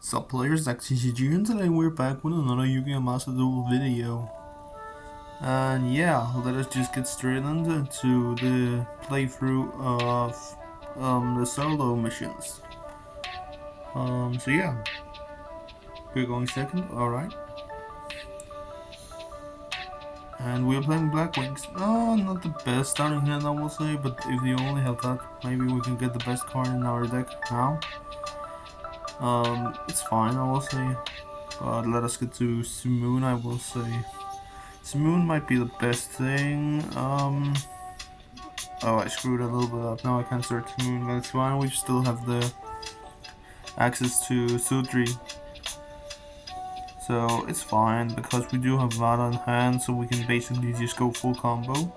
Sup players, XCCG, and today we're back with another Yu-Gi-Oh! Master Duel video. And yeah, let us just get straight into the playthrough of the solo missions. So yeah, we're going second, alright. And we're playing Black Wings. Oh, not the best starting hand I will say, but if you only have that, maybe we can get the best card in our deck now. It's fine I will say. But let us get to Simoon, I will say. Simoon might be the best thing. Oh, I screwed a little bit up. Now I can't search Simoon, but it's fine. We still have the access to Sutri. So it's fine, because we do have Vada in hand, so we can basically just go full combo.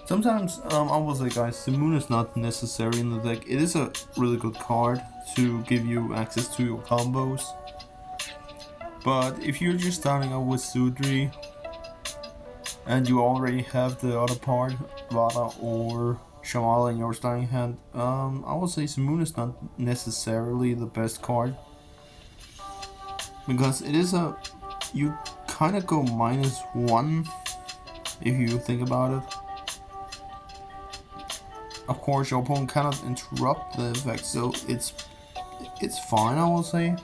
Sometimes, I will say guys, Simoon is not necessary in the deck. It is a really good card to give you access to your combos. But if you're just starting out with Sudri and you already have the other part, Vada or Shamala in your starting hand, I would say Simoon is not necessarily the best card. Because it is you kind of go -1 if you think about it. Of course your opponent cannot interrupt the effect, so it's fine I will say.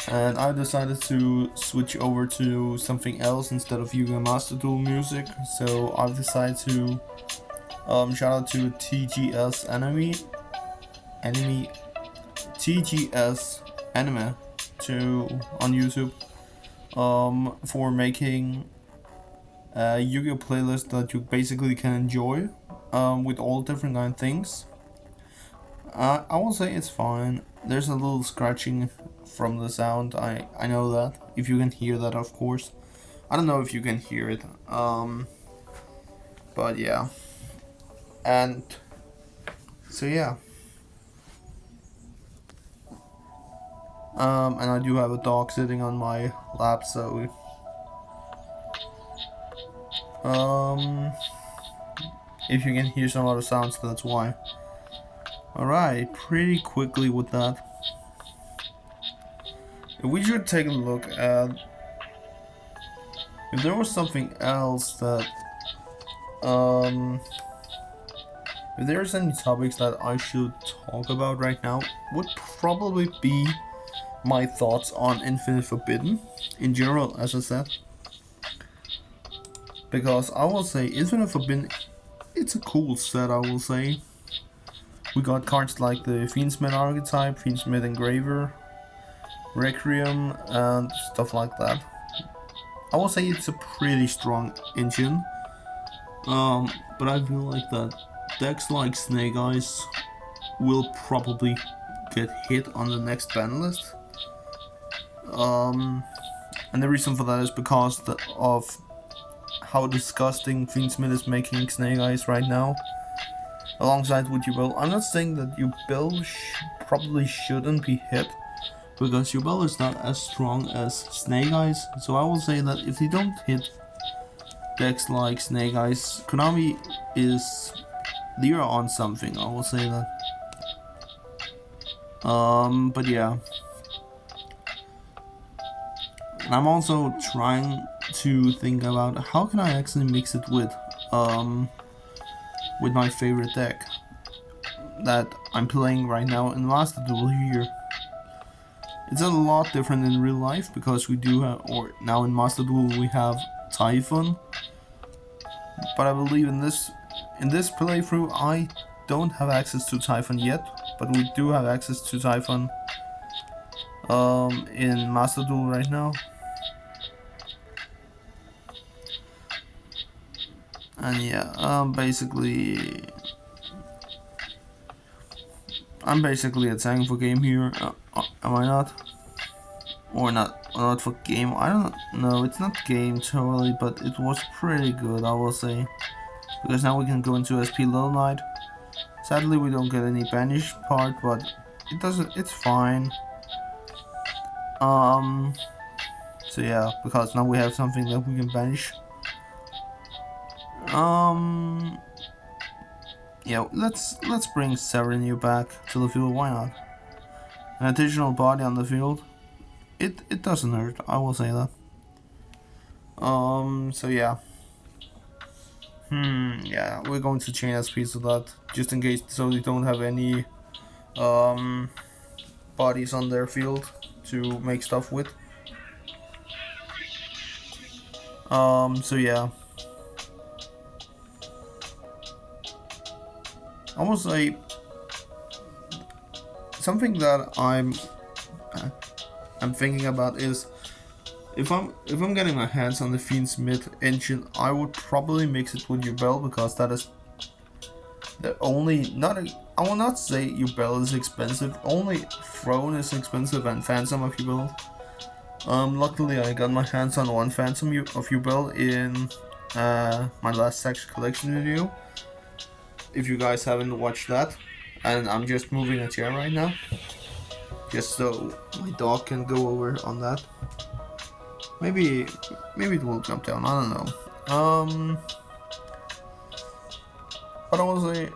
And I decided to switch over to something else instead of Yu-Gi-Oh! Master Duel music, so I've decided to shout out to TGS TGS Anime on YouTube for making a Yu-Gi-Oh! Playlist that you basically can enjoy with all different kind of things. I will say it's fine. There's a little scratching from the sound. I know that. If you can hear that, of course. I don't know if you can hear it. But yeah. And so yeah. And I do have a dog sitting on my lap, so if you can hear some other sounds, that's why. Alright, pretty quickly with that. We should take a look at if there was something else that if there's any topics that I should talk about right now, would probably be my thoughts on Infinite Forbidden in general, as I said. Because I will say Infinite Forbidden, it's a cool set, I will say. We got cards like the Fiendsmith archetype, Fiendsmith Engraver, Requiem, and stuff like that. I will say it's a pretty strong engine, but I feel like that decks like Snake Eyes will probably get hit on the next ban list. And the reason for that is because of how disgusting Fiendsmith is making Snake Eyes right now. Alongside with Duel, I'm not saying that Duel probably shouldn't be hit, because Duel is not as strong as Snake Eyes. So I will say that if they don't hit decks like Snake Eyes, Konami they're on something. I will say that. But yeah. And I'm also trying to think about how can I actually mix it with my favorite deck that I'm playing right now in Master Duel here. It's a lot different in real life because we do have, or now in Master Duel we have Typhon. But I believe in this playthrough I don't have access to Typhon yet, but we do have access to Typhon in Master Duel right now. And yeah, I'm basically a tank for game here. Am I not? Or not for game? I don't know. It's not game totally, but it was pretty good, I will say. Because now we can go into SP Little Knight. Sadly, we don't get any banish part, but it doesn't. It's fine. So yeah, because now we have something that we can banish. Yeah, let's bring Serenue back to the field. Why not? An additional body on the field. It doesn't hurt. I will say that. So yeah. Yeah, we're going to chain SP to that just in case, so they don't have any um bodies on their field to make stuff with. So yeah. I will say something that I'm thinking about is if I'm getting my hands on the Fiend's mid engine, I would probably mix it with Ubel because that is the only not a, I will not say Ubel is expensive. Only Throne is expensive and Phantom of Ubel. Luckily I got my hands on one Phantom of Ubel in my last section collection video. If you guys haven't watched that, and I'm just moving a chair right now, just so my dog can go over on that. Maybe it will jump down. I don't know. But I will say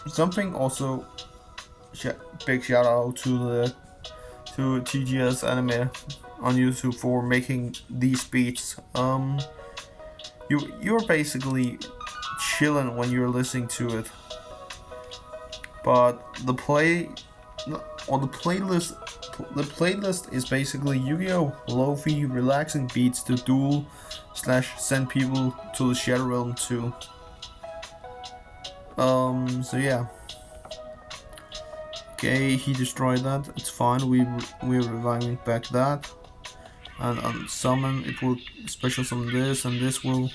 something also. Big shout out to TGS Anime on YouTube for making these beats. You're basically chilling when you're listening to it, but the playlist is basically Yu-Gi-Oh! Lo-fi relaxing beats to duel / send people to the Shadow Realm too. So yeah. Okay, he destroyed that. It's fine. We're reviving back that, and on summon it will special summon this, and this will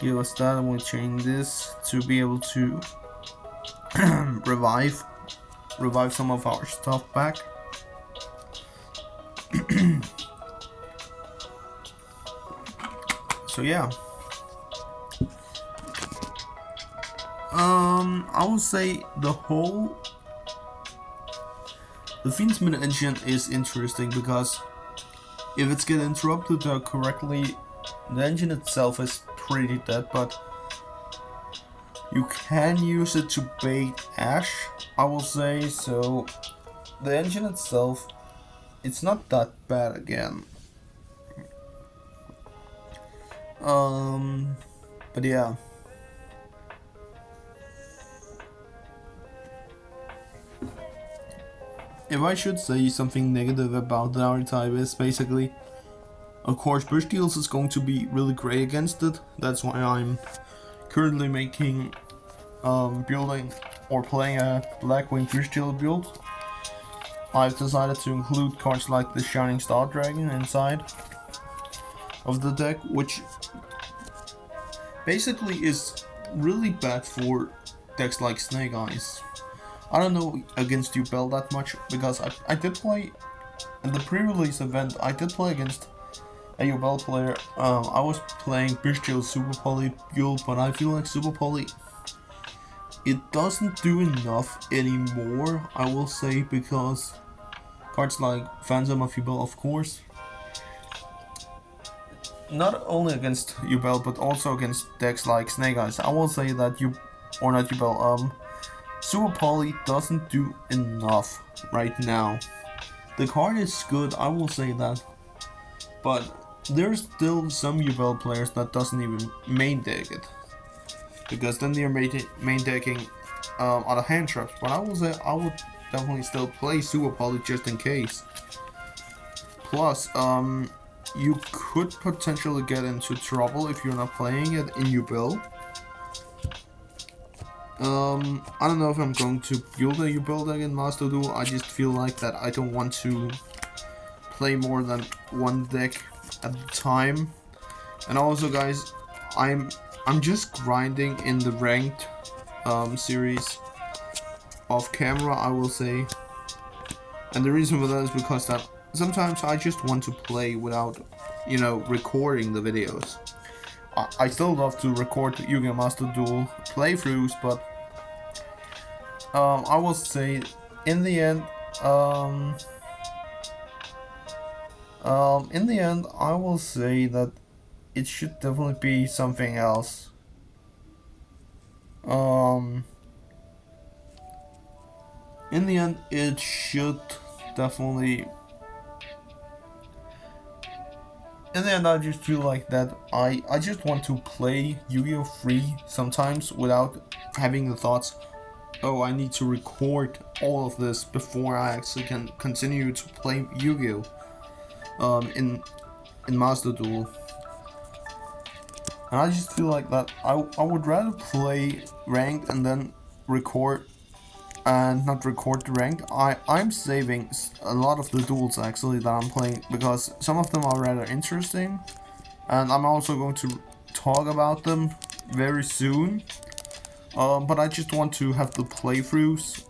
give us that, and we'll chain this to be able to revive some of our stuff back. So yeah. I would say the Fiend's mid engine is interesting because if it's get interrupted correctly, the engine itself is pretty dead, but you can use it to bait Ash, I will say. So the engine itself, it's not that bad again. But yeah. If I should say something negative about the archetype, is basically, of course, Bush Deals is going to be really great against it. That's why I'm currently making, building or playing a Blackwing Bush Deal build. I've decided to include cards like the Shining Star Dragon inside of the deck, which basically is really bad for decks like Snake Eyes. I don't know against Duel that much because I did play in the pre-release event. I did play against a Duel player. I was playing Bestial Super Poly build, but I feel like Super Poly, it doesn't do enough anymore, I will say, because cards like Phantom of Duel, of course, not only against Duel but also against decks like Snake Eyes. I will say that Super Poly doesn't do enough right now. The card is good, I will say that, but there's still some Duel players that doesn't even main deck it, because then they're main decking other hand traps. But I will say I would definitely still play Super Poly just in case. Plus, you could potentially get into trouble if you're not playing it in your build. I don't know if I'm going to build a build deck in Master Duel. I just feel like that I don't want to play more than one deck at a time. And also, guys, I'm just grinding in the ranked series off camera, I will say. And the reason for that is because that sometimes I just want to play without, recording the videos. I still love to record Yu-Gi-Oh! Master Duel playthroughs, but I will say in the end, I will say that it should definitely be something else. Um, in the end, it should definitely. In the end, I just feel like that I just want to play Yu-Gi-Oh! Free sometimes without having the thoughts, oh, I need to record all of this before I actually can continue to play Yu-Gi-Oh! In Master Duel. And I just feel like that I would rather play ranked and then record and not record the ranked. I'm saving a lot of the duels actually that I'm playing because some of them are rather interesting, and I'm also going to talk about them very soon. But I just want to have the playthroughs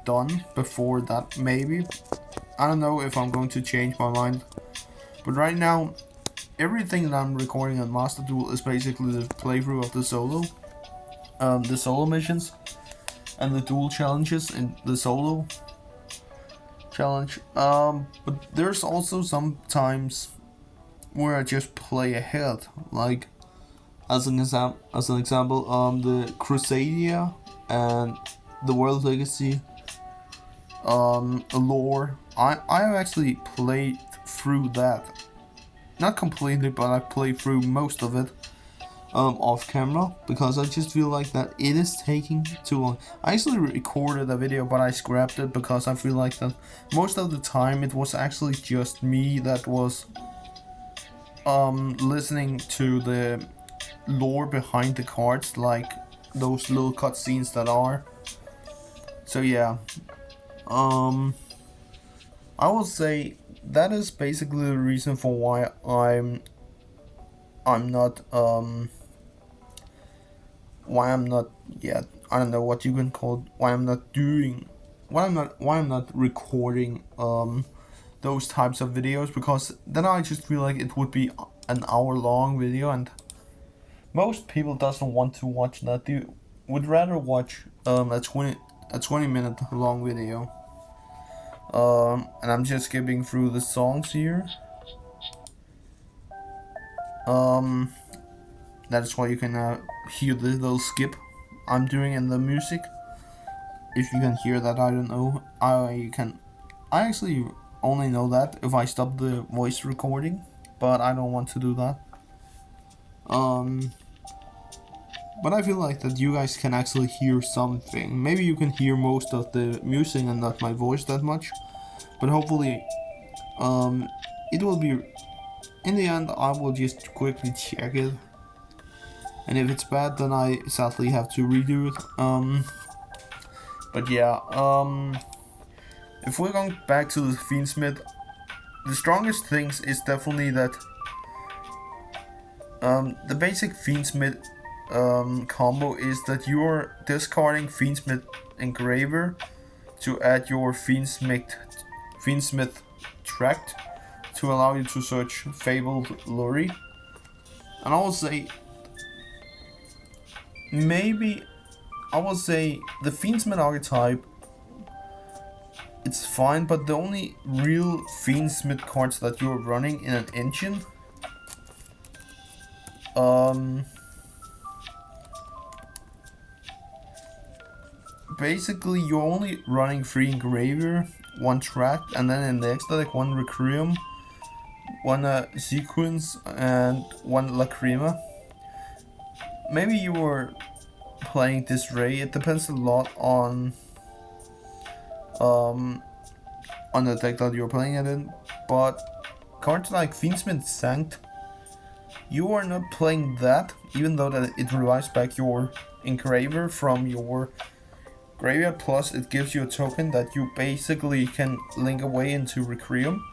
done before that maybe. I don't know if I'm going to change my mind, but right now everything that I'm recording on Master Duel is basically the playthrough of the solo missions and the duel challenges in the solo challenge. But there's also some times where I just play ahead, like as an example, the Crusadia and the World Legacy lore. I have actually played through that, not completely, but I played through most of it off camera because I just feel like that it is taking too long. I actually recorded a video, but I scrapped it because I feel like that most of the time it was actually just me that was listening to the lore behind the cards, like those little cutscenes that are. So yeah, um, I will say that is basically the reason for why I'm not why I'm not yet, I don't know what you can call it, why I'm not doing why I'm not recording those types of videos, because then I just feel like it would be an hour long video, and most people doesn't want to watch that. They would rather watch a 20-minute long video. And I'm just skipping through the songs here. Um that is why you can hear the little skip I'm doing in the music. If you can hear that, I don't know. I actually only know that if I stop the voice recording, but I don't want to do that. Um, but I feel like that you guys can actually hear something. Maybe you can hear most of the music and not my voice that much, but hopefully, um, it will be. In the end, I will just quickly check it, and if it's bad, then I sadly have to redo it. But yeah, if we're going back to the Fiendsmith, the strongest things is definitely that the basic Fiendsmith combo is that you're discarding Fiendsmith Engraver to add your Fiendsmith Tract to allow you to search Fabled Luri. And I will say, maybe, I will say the Fiendsmith archetype, it's fine, but the only real Fiendsmith cards that you're running in an engine, basically you're only running 3 Engraver, 1 Tract, and then in the extra deck 1 Requiem, 1 Sequence, and 1 Lacrima. Maybe you were playing Disarray. It depends a lot um, on the deck that you're playing it in, but cards like Fiendsmith Sanct, you are not playing that, even though that it revives back your Engraver from your graveyard, plus it gives you a token that you basically can link away into Requiem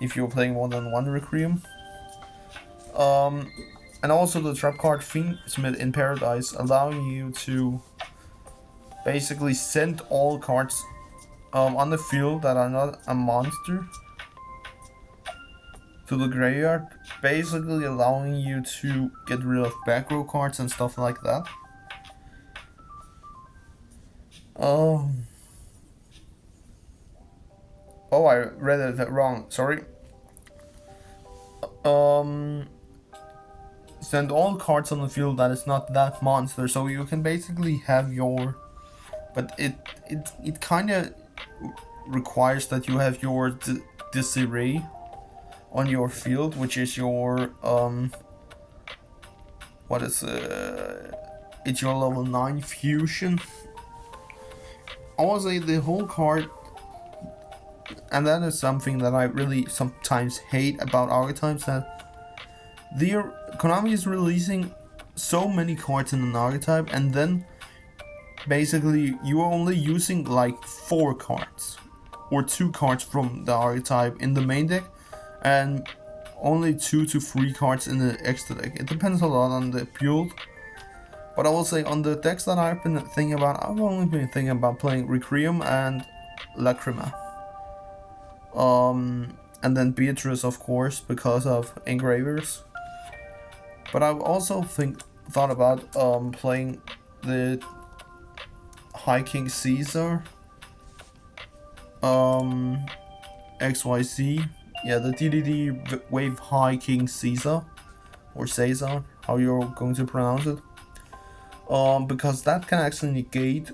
if you're playing more than 1 Requiem. And also the trap card Fiendsmith in Paradise, allowing you to basically send all cards on the field that are not a monster to the graveyard, basically allowing you to get rid of back row cards and stuff like that. Um. Oh, I read it wrong. Sorry. Um. send all cards on the field that is not that monster, so you can basically have your, but it kind of requires that you have your disarray on your field, which is your what is it's your level 9 fusion. I would say the whole card, and that is something that I really sometimes hate about archetypes, that Konami is releasing so many cards in an archetype, and then basically you are only using like 4 cards or 2 cards from the archetype in the main deck, and only 2 to 3 cards in the extra deck. It depends a lot on the build. But I will say on the decks that I've been thinking about, I've only been thinking about playing Requiem and Lacrima. And then Beatrice, of course, because of Engravers. But I've also thought about playing the High King Caesar, XYZ, yeah, the DDD Wave High King Caesar, or Caesar, how you're going to pronounce it. Because that can actually negate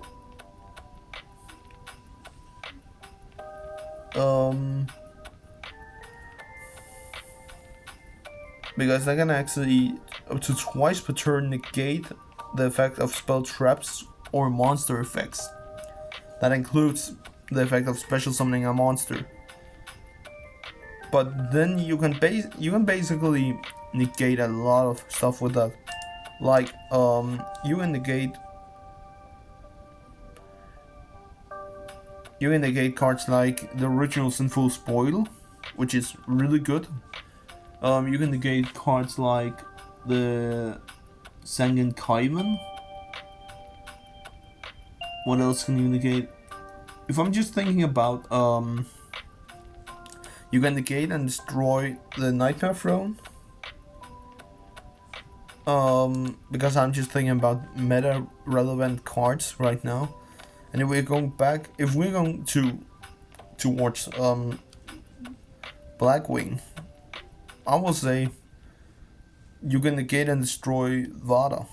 because they can actually up to twice per turn negate the effect of spell traps or monster effects. That includes the effect of special summoning a monster. But then you can basically negate a lot of stuff with that. Like you can negate cards like the original Sinful Spoil, which is really good. You can negate cards like the Sangen Kaiman. What else can you negate? If I'm just thinking about you can negate and destroy the Nightmare Throne. Because I'm just thinking about meta relevant cards right now. And if we're going towards Blackwing, I will say you can negate and destroy Vada.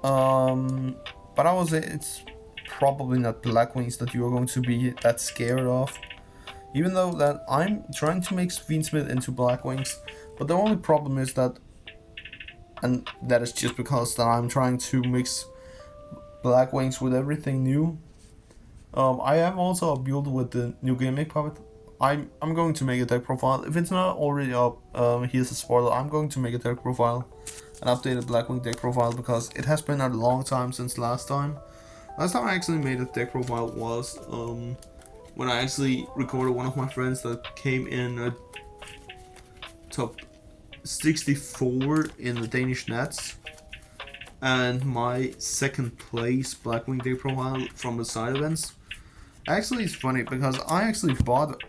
But I will say it's probably not Blackwings that you are going to be that scared of. Even though that I'm trying to make Fiendsmith into Blackwings. But the only problem is that, and that is just because that I'm trying to mix Blackwings with everything new. I have also a build with the new gimmick puppet. I'm going to make a deck profile. If it's not already up, here's a spoiler. I'm going to make a deck profile, an updated Blackwing deck profile, because it has been a long time since last time. Last time I actually made a deck profile was when I actually recorded one of my friends that came in at top 64 in the Danish Nats, and my second place Blackwing deck profile from the side events. Actually, it's funny because I actually bought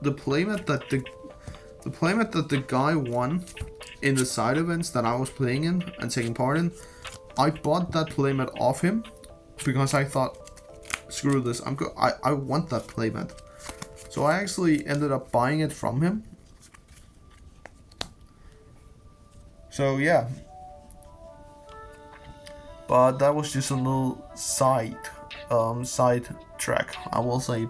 the playmat that the guy won in the side events that I was playing in and taking part in. I bought that playmat off him because I thought, screw this, I want that playmat. So I actually ended up buying it from him. So yeah, but that was just a little side track, I will say.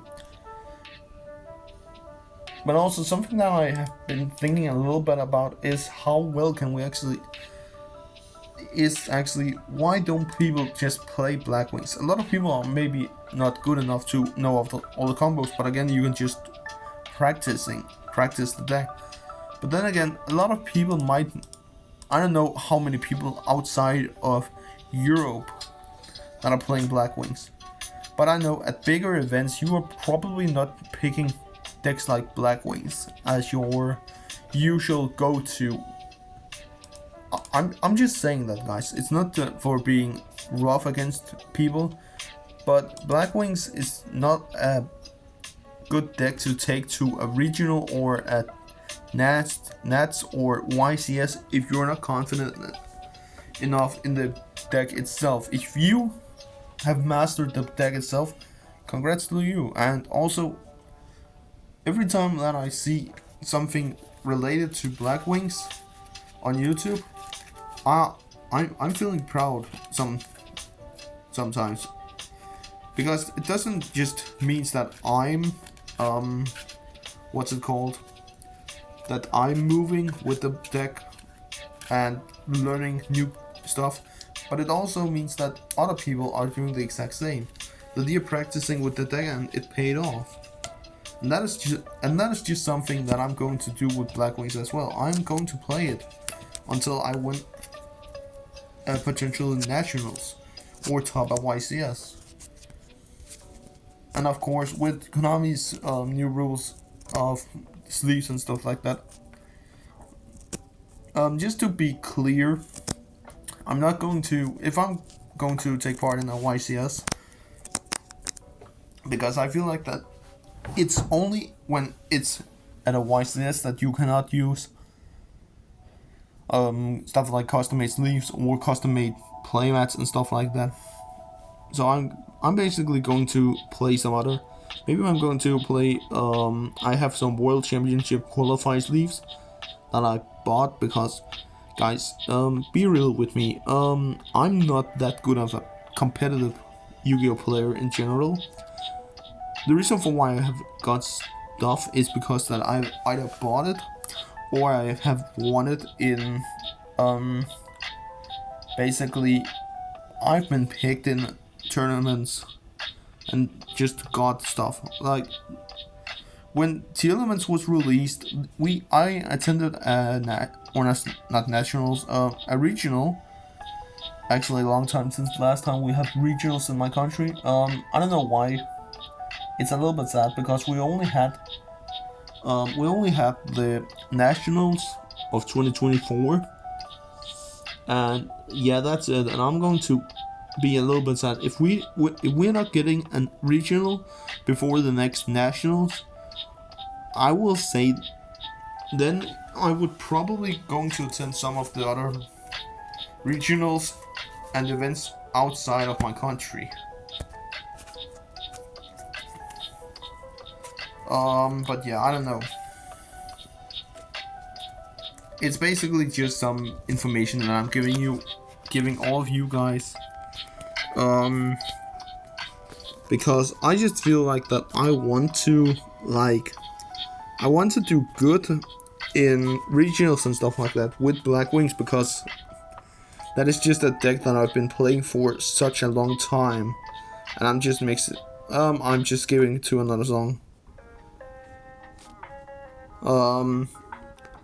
But also something that I have been thinking a little bit about is how well can we actually, why don't people just play Blackwings? A lot of people are maybe not good enough to know of all the combos, but again, you can just practice the deck. But then again, a lot of people might, I don't know how many people outside of Europe that are playing Blackwings, but I know at bigger events you are probably not picking decks like Blackwings as your usual go-to. I'm just saying that, guys. It's not for being rough against people, but Blackwings is not a good deck to take to a regional or at Nats or YCS if you're not confident enough in the deck itself. If you have mastered the deck itself, congrats to you. And also, every time that I see something related to Black Wings on YouTube, I'm feeling proud sometimes, because it doesn't just means that I'm what's it called, that I'm moving with the deck and learning new stuff, but it also means that other people are doing the exact same, that they're practicing with the deck and it paid off. And that is just something that I'm going to do with Black Wings as well. I'm going to play it until I win potentially nationals or top at YCS. And of course, with Konami's new rules of sleeves and stuff like that, just to be clear, I'm not going to, if I'm going to take part in a YCS, because I feel like that it's only when it's at a YCS that you cannot use stuff like custom-made sleeves or custom-made playmats and stuff like that. So I'm basically going to play some other. Maybe I'm going to play. I have some World Championship qualified sleeves that I bought because, guys, be real with me. I'm not that good of a competitive Yu-Gi-Oh player in general. The reason for why I have got stuff is because that I've either bought it or I have won it in. Basically, I've been picked in tournaments and just got stuff. Like when T Elements was released, I attended not nationals, a regional. Actually, a long time since the last time we had regionals in my country. I don't know why. It's a little bit sad because we only had the nationals of 2024, and yeah, that's it. And I'm going to be a little bit sad if we're not getting a regional before the next nationals. I will say then I would probably going to attend some of the other regionals and events outside of my country. But yeah, I don't know. It's basically just some information that I'm giving all of you guys. Because I just feel like that I want to do good in regionals and stuff like that with Black Wings, because that is just a deck that I've been playing for such a long time, and I'm just giving it to another song.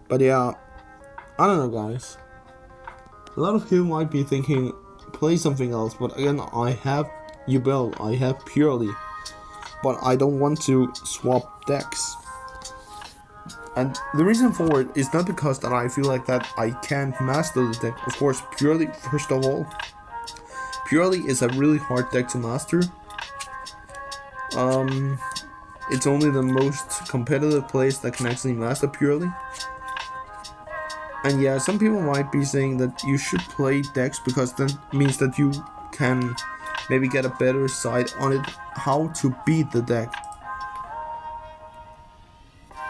But yeah, I don't know, guys. A lot of you might be thinking, play something else, but again, I have Duel, I have Purely, but I don't want to swap decks. And the reason for it is not because that I feel like that I can't master the deck. Of course, Purely, first of all, Purely is a really hard deck to master. It's only the most competitive players that can actually master Purely. And yeah, some people might be saying that you should play decks because that means that you can maybe get a better sight on it, how to beat the deck.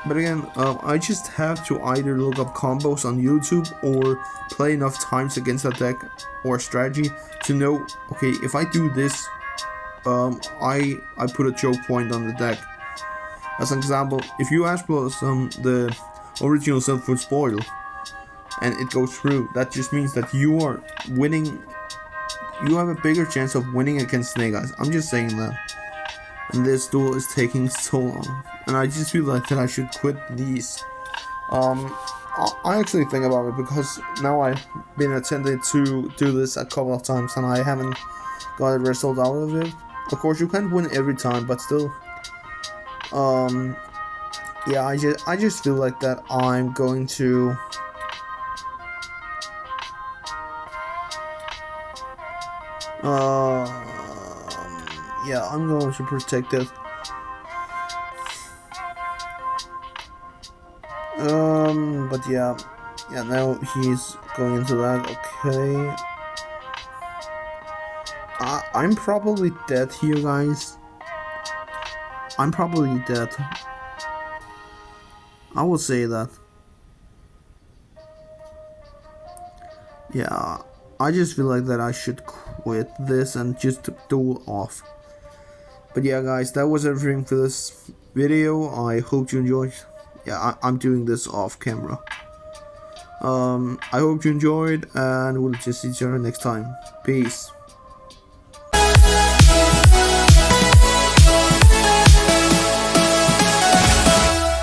But again, I just have to either look up combos on YouTube or play enough times against a deck or strategy to know, okay, if I do this, I put a choke point on the deck. As an example, if you ask for the original Self-Food Spoil and it goes through, that just means that you are winning. You have a bigger chance of winning against Snake Eyes. I'm just saying that. And this duel is taking so long, and I just feel like that I should quit these. I actually think about it because now I've been attempting to do this a couple of times and I haven't got a result out of it. Of course, you can't win every time, but still. Yeah, I just feel like that I'm going to. Yeah, I'm going to protect it. But yeah, now he's going into that. Okay. I'm probably dead here, guys. I'm probably dead. I will say that. Yeah, I just feel like that I should quit this and just duel off. But yeah, guys, that was everything for this video. I hope you enjoyed. Yeah, I'm doing this off camera. I hope you enjoyed, and we'll just see each other next time. Peace.